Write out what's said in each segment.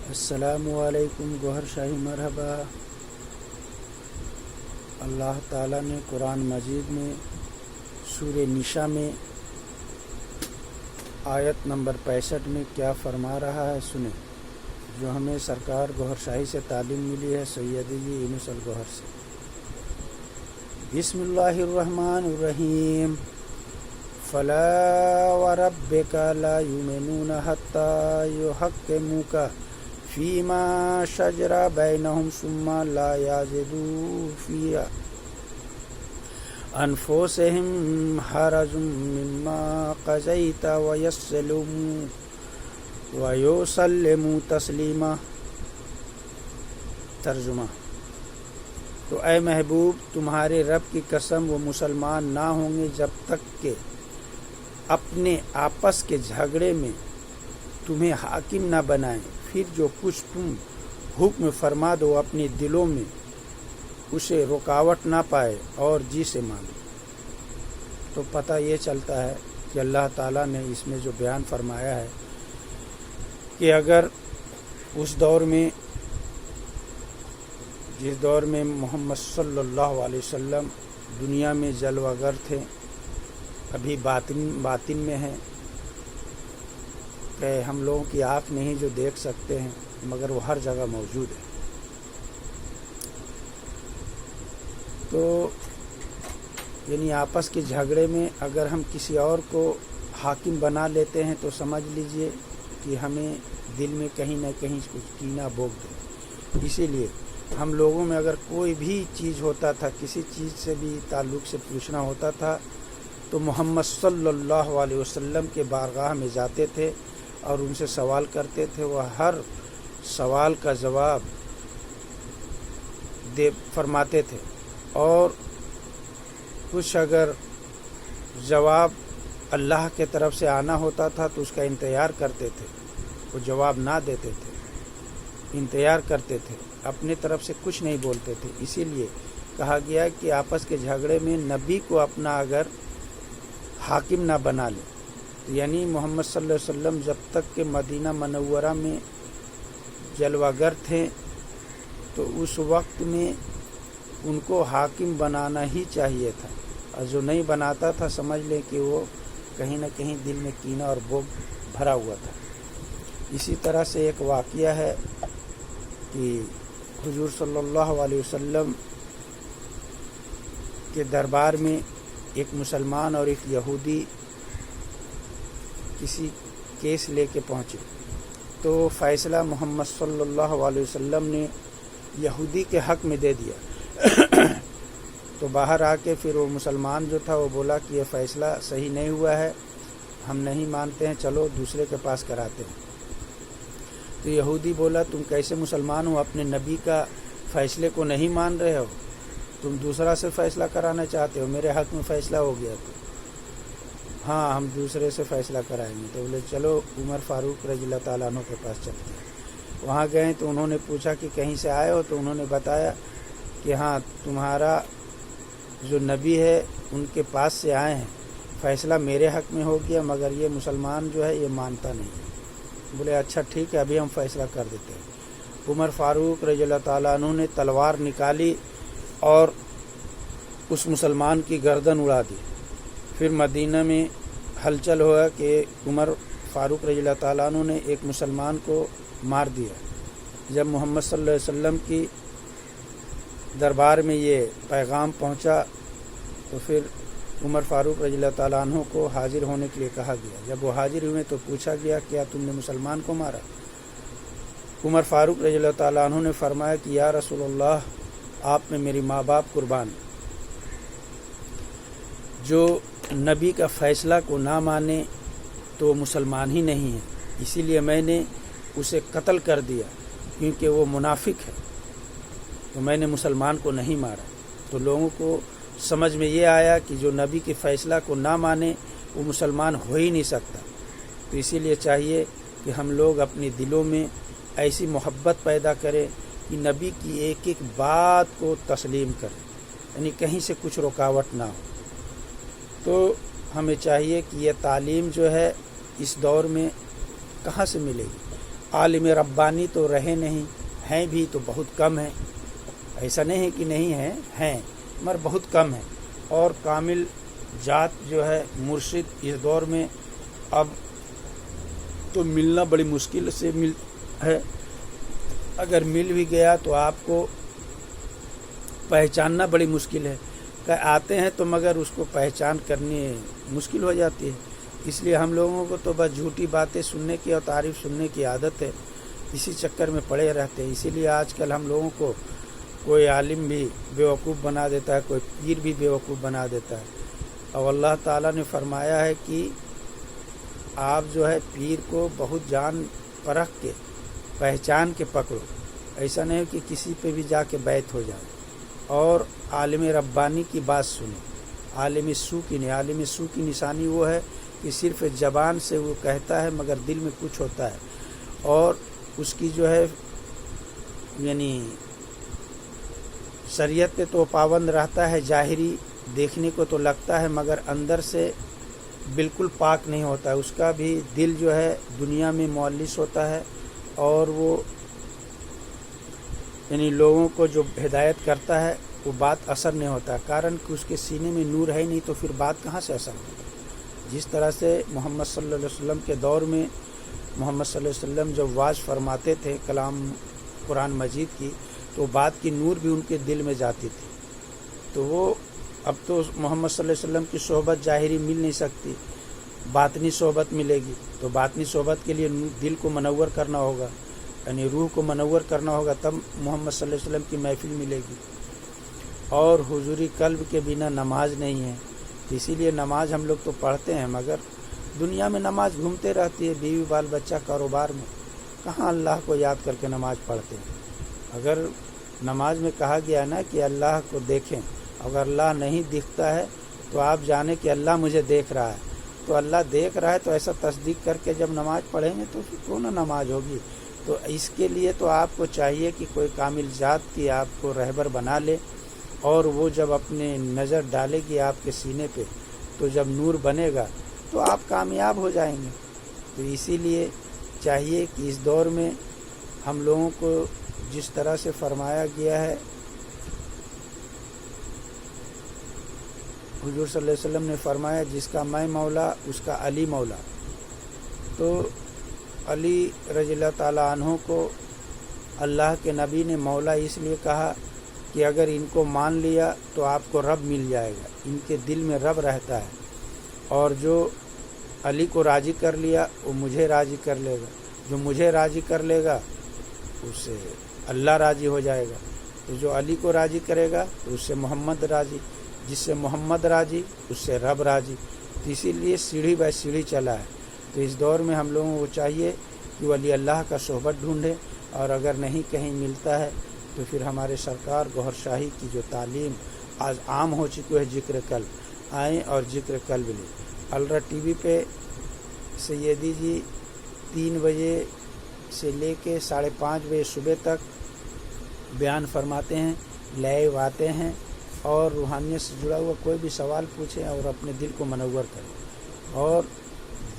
السلام علیکم گوہر شاہی مرحبا۔ اللہ تعالیٰ نے قرآن مجید میں سورہ نساء میں آیت نمبر 65 میں کیا فرما رہا ہے سنیں، جو ہمیں سرکار گوہر شاہی سے تعلیم ملی ہے سیدی یونس الگوہر سے۔ بسم اللہ الرحمن الرحیم۔ فلا وربک لا یؤمنون حتی یحکموک فیما شجر بینہم ثم لا یجدوا فی انفسہم حرج مما قضیت ویسلموا تسلیما۔ ترجمہ: تو اے محبوب، تمہارے رب کی قسم وہ مسلمان نہ ہوں گے جب تک کہ اپنے آپس کے جھگڑے میں تمہیں حاکم نہ بنائیں، پھر جو کچھ تم حکم فرما دو اپنے دلوں میں اسے رکاوٹ نہ پائے اور جی سے مانو۔ تو پتہ یہ چلتا ہے کہ اللہ تعالیٰ نے اس میں جو بیان فرمایا ہے کہ اگر اس دور میں جس دور میں محمد صلی اللہ علیہ وسلم دنیا میں جلوہ گر تھے، ابھی باطن میں ہیں کہ ہم لوگوں کی آنکھ نہیں جو دیکھ سکتے ہیں، مگر وہ ہر جگہ موجود ہے۔ تو یعنی آپس کے جھگڑے میں اگر ہم کسی اور کو حاکم بنا لیتے ہیں تو سمجھ لیجئے کہ ہمیں دل میں کہیں نہ کہیں کچھ کینہ بوگ دے۔ اسی لیے ہم لوگوں میں اگر کوئی بھی چیز ہوتا تھا، کسی چیز سے بھی تعلق سے پوچھنا ہوتا تھا تو محمد صلی اللہ علیہ وسلم کے بارگاہ میں جاتے تھے اور ان سے سوال کرتے تھے۔ وہ ہر سوال کا جواب فرماتے تھے، اور کچھ اگر جواب اللہ کے طرف سے آنا ہوتا تھا تو اس کا انتظار کرتے تھے، وہ جواب نہ دیتے تھے، انتظار کرتے تھے، اپنے طرف سے کچھ نہیں بولتے تھے۔ اسی لیے کہا گیا کہ آپس کے جھگڑے میں نبی کو اپنا اگر حاکم نہ بنا لے، یعنی محمد صلی اللہ علیہ وسلم جب تک کہ مدینہ منورہ میں جلوہ گر تھے تو اس وقت میں ان کو حاکم بنانا ہی چاہیے تھا، اور جو نہیں بناتا تھا سمجھ لیں کہ وہ کہیں نہ کہیں دل میں کینہ اور بغض بھرا ہوا تھا۔ اسی طرح سے ایک واقعہ ہے کہ حضور صلی اللہ علیہ وسلم کے دربار میں ایک مسلمان اور ایک یہودی کسی کیس لے کے پہنچے، تو فیصلہ محمد صلی اللہ علیہ وسلم نے یہودی کے حق میں دے دیا۔ تو باہر آ کے پھر وہ مسلمان جو تھا وہ بولا کہ یہ فیصلہ صحیح نہیں ہوا ہے، ہم نہیں مانتے ہیں، چلو دوسرے کے پاس کراتے ہیں۔ تو یہودی بولا تم کیسے مسلمان ہو، اپنے نبی کا فیصلے کو نہیں مان رہے ہو، تم دوسرا سے فیصلہ کرانا چاہتے ہو، میرے حق میں فیصلہ ہو گیا تو ہاں ہم دوسرے سے فیصلہ کرائیں گے۔ تو بولے چلو عمر فاروق رضی اللہ تعالیٰ عنہ کے پاس چلتے ہیں۔ وہاں گئے تو انہوں نے پوچھا کہ کہیں سے آئے ہو، تو انہوں نے بتایا کہ ہاں تمہارا جو نبی ہے ان کے پاس سے آئے ہیں، فیصلہ میرے حق میں ہو گیا، مگر یہ مسلمان جو ہے یہ مانتا نہیں ہے۔ بولے اچھا ٹھیک ہے، ابھی ہم فیصلہ کر دیتے ہیں۔ عمر فاروق رضی اللہ تعالیٰ عنہ نے تلوار نکالی اور اس مسلمان کی گردن اڑا دی۔ پھر مدینہ میں ہلچل ہوا کہ عمر فاروق رضی اللہ تعالیٰ عنہ نے ایک مسلمان کو مار دیا۔ جب محمد صلی اللہ علیہ وسلم کی دربار میں یہ پیغام پہنچا تو پھر عمر فاروق رضی اللہ تعالیٰ عنہ کو حاضر ہونے کے لیے کہا گیا۔ جب وہ حاضر ہوئے تو پوچھا گیا کیا تم نے مسلمان کو مارا؟ عمر فاروق رضی اللہ تعالیٰ عنہ نے فرمایا کہ یا رسول اللہ، آپ میں میری ماں باپ قربان، جو نبی کا فیصلہ کو نہ مانے تو وہ مسلمان ہی نہیں ہے، اسی لیے میں نے اسے قتل کر دیا، کیونکہ وہ منافق ہے، تو میں نے مسلمان کو نہیں مارا۔ تو لوگوں کو سمجھ میں یہ آیا کہ جو نبی کے فیصلہ کو نہ مانے وہ مسلمان ہو ہی نہیں سکتا۔ تو اسی لیے چاہیے کہ ہم لوگ اپنے دلوں میں ایسی محبت پیدا کریں کہ نبی کی ایک ایک بات کو تسلیم کریں، یعنی کہیں سے کچھ رکاوٹ نہ ہو۔ تو ہمیں چاہیے کہ یہ تعلیم جو ہے اس دور میں کہاں سے ملے گی؟ عالم ربانی تو رہے نہیں، ہیں بھی تو بہت کم ہیں، ایسا نہیں ہے کہ نہیں ہیں مگر بہت کم ہیں۔ اور کامل ذات جو ہے مرشد اس دور میں اب تو ملنا بڑی مشکل سے ہے، اگر مل بھی گیا تو آپ کو پہچاننا بڑی مشکل ہے، کہ آتے ہیں تو مگر اس کو پہچان کرنی مشکل ہو جاتی ہے۔ اس لیے ہم لوگوں کو تو بس جھوٹی باتیں سننے کی اور تعریف سننے کی عادت ہے، اسی چکر میں پڑے رہتے ہیں۔ اسی لیے آج کل ہم لوگوں کو کوئی عالم بھی بیوقوف بنا دیتا ہے، کوئی پیر بھی بیوقوف بنا دیتا ہے۔ اور اللہ تعالیٰ نے فرمایا ہے کہ آپ جو ہے پیر کو بہت جان پرکھ کے پہچان کے پکڑو، ایسا نہیں کہ کسی پہ بھی جا کے بیعت ہو جائے۔ اور عالم ربانی کی بات سنیں، عالم سو کی نہیں۔ عالم سو کی نشانی وہ ہے کہ صرف زبان سے وہ کہتا ہے مگر دل میں کچھ ہوتا ہے، اور اس کی جو ہے یعنی شریعت پہ تو پابند رہتا ہے، ظاہری دیکھنے کو تو لگتا ہے مگر اندر سے بالکل پاک نہیں ہوتا ہے، اس کا بھی دل جو ہے دنیا میں مولس ہوتا ہے، اور وہ یعنی لوگوں کو جو ہدایت کرتا ہے وہ بات اثر نہیں ہوتا، کارن کہ اس کے سینے میں نور ہے نہیں، تو پھر بات کہاں سے اثر ہوگا۔ جس طرح سے محمد صلی اللہ علیہ وسلم کے دور میں محمد صلی اللہ علیہ وسلم جب واعظ فرماتے تھے کلام قرآن مجید کی، تو بات کی نور بھی ان کے دل میں جاتی تھی۔ تو وہ اب تو محمد صلی اللہ علیہ وسلم کی صحبت ظاہری مل نہیں سکتی، باطنی صحبت ملے گی، تو باطنی صحبت کے لیے دل کو منور کرنا ہوگا، یعنی روح کو منور کرنا ہوگا، تب محمد صلی اللہ علیہ وسلم کی محفل ملے گی۔ اور حضوری قلب کے بنا نماز نہیں ہے، اسی لیے نماز ہم لوگ تو پڑھتے ہیں مگر دنیا میں نماز گھومتے رہتی ہے، بیوی بال بچہ کاروبار میں، کہاں اللہ کو یاد کر کے نماز پڑھتے ہیں۔ اگر نماز میں کہا گیا نا کہ اللہ کو دیکھیں، اگر اللہ نہیں دکھتا ہے تو آپ جانیں کہ اللہ مجھے دیکھ رہا ہے، تو اللہ دیکھ رہا ہے تو ایسا تصدیق کر کے جب نماز پڑھیں گے تو کیوں نہ نماز ہوگی۔ تو اس کے لیے تو آپ کو چاہیے کہ کوئی کامل ذات کی آپ کو رہبر بنا لے، اور وہ جب اپنے نظر ڈالے گی آپ کے سینے پہ تو جب نور بنے گا تو آپ کامیاب ہو جائیں گے۔ تو اسی لیے چاہیے کہ اس دور میں ہم لوگوں کو جس طرح سے فرمایا گیا ہے، حضور صلی اللہ علیہ وسلم نے فرمایا جس کا میں مولا اس کا علی مولا، تو علی رضی اللہ تعالیٰ عنہ کو اللہ کے نبی نے مولا اس لیے کہا کہ اگر ان کو مان لیا تو آپ کو رب مل جائے گا، ان کے دل میں رب رہتا ہے، اور جو علی کو راضی کر لیا وہ مجھے راضی کر لے گا، جو مجھے راضی کر لے گا اس سے اللہ راضی ہو جائے گا، تو جو علی کو راضی کرے گا تو اس سے محمد راضی، جس سے محمد راضی اس سے رب راضی۔ تو اسی لیے سیڑھی بائی سیڑھی چلا ہے۔ تو اس دور میں ہم لوگوں کو چاہیے کہ ولی اللہ کا صحبت ڈھونڈے، اور اگر نہیں کہیں ملتا ہے تو پھر ہمارے سرکار گوھر شاہی کی جو تعلیم آج عام ہو چکی ہے، ذکر قلب، آئیں اور ذکر قلب لیں۔ الرا ٹی وی پہ سیدی جی 3 بجے سے لے کے 5:30 بجے صبح تک بیان فرماتے ہیں، لائیو آتے ہیں، اور روحانیت سے جڑا ہوا کوئی بھی سوال پوچھیں اور اپنے دل کو منور کریں، اور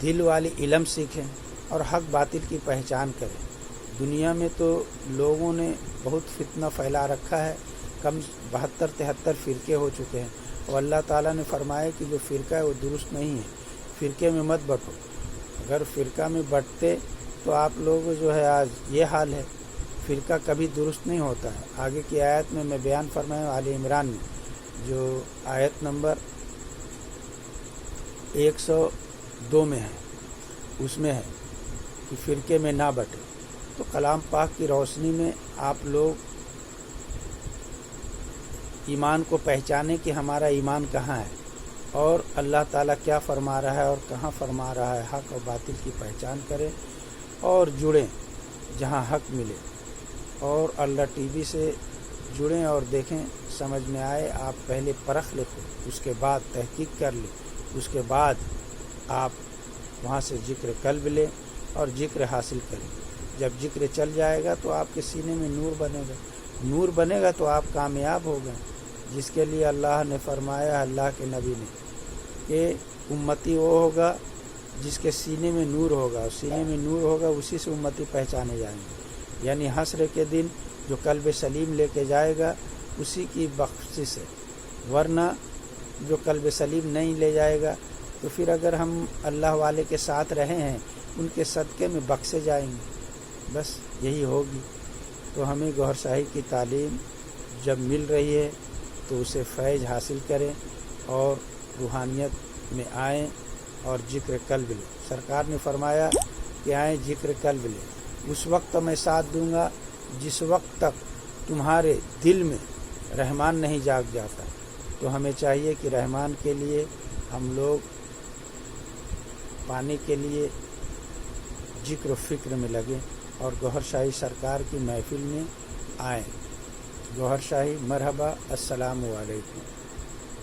دل والی علم سیکھیں، اور حق باطل کی پہچان کریں۔ دنیا میں تو لوگوں نے بہت فتنہ پھیلا رکھا ہے، کم 72-73 فرقے ہو چکے ہیں، اور اللہ تعالیٰ نے فرمایا کہ جو فرقہ ہے وہ درست نہیں ہے، فرقے میں مت بٹو۔ اگر فرقہ میں بٹتے تو آپ لوگ جو ہے آج یہ حال ہے، فرقہ کبھی درست نہیں ہوتا ہے۔ آگے کی آیت میں بیان فرمایا آل عمران میں، جو آیت نمبر 102 میں ہے، اس میں ہے کہ فرقے میں نہ بٹے۔ تو کلام پاک کی روشنی میں آپ لوگ ایمان کو پہچانیں کہ ہمارا ایمان کہاں ہے، اور اللہ تعالیٰ کیا فرما رہا ہے اور کہاں فرما رہا ہے، حق اور باطل کی پہچان کریں اور جڑیں جہاں حق ملے، اور اللہ ٹی وی سے جڑیں اور دیکھیں، سمجھ میں آئے آپ پہلے پرکھ لیں، اس کے بعد تحقیق کر لیں، اس کے بعد آپ وہاں سے ذکر قلب لیں اور ذکر حاصل کریں۔ جب ذکر چل جائے گا تو آپ کے سینے میں نور بنے گا، نور بنے گا تو آپ کامیاب ہو گئے، جس کے لیے اللہ نے فرمایا، اللہ کے نبی نے، کہ امتی وہ ہوگا جس کے سینے میں نور ہوگا، سینے میں نور ہوگا، اسی سے امتی پہچانے جائیں گے. یعنی حشر کے دن جو قلب سلیم لے کے جائے گا اسی کی بخشش ہے، ورنہ جو قلب سلیم نہیں لے جائے گا تو پھر اگر ہم اللہ والے کے ساتھ رہے ہیں ان کے صدقے میں بخشے جائیں گے، بس یہی ہوگی. تو ہمیں گوھر شاہی کی تعلیم جب مل رہی ہے تو اسے فیض حاصل کریں اور روحانیت میں آئیں اور ذکر قلب لیں. سرکار نے فرمایا کہ آئیں ذکر قلب لیں، اس وقت میں ساتھ دوں گا جس وقت تک تمہارے دل میں رحمان نہیں جاگ جاتا. تو ہمیں چاہیے کہ رحمان کے لیے ہم لوگ پانے کے لیے ذکر و فکر میں لگیں اور گوھر شاہی سرکار کی محفل میں آئیں. گوھر شاہی مرحبا، السلام علیکم.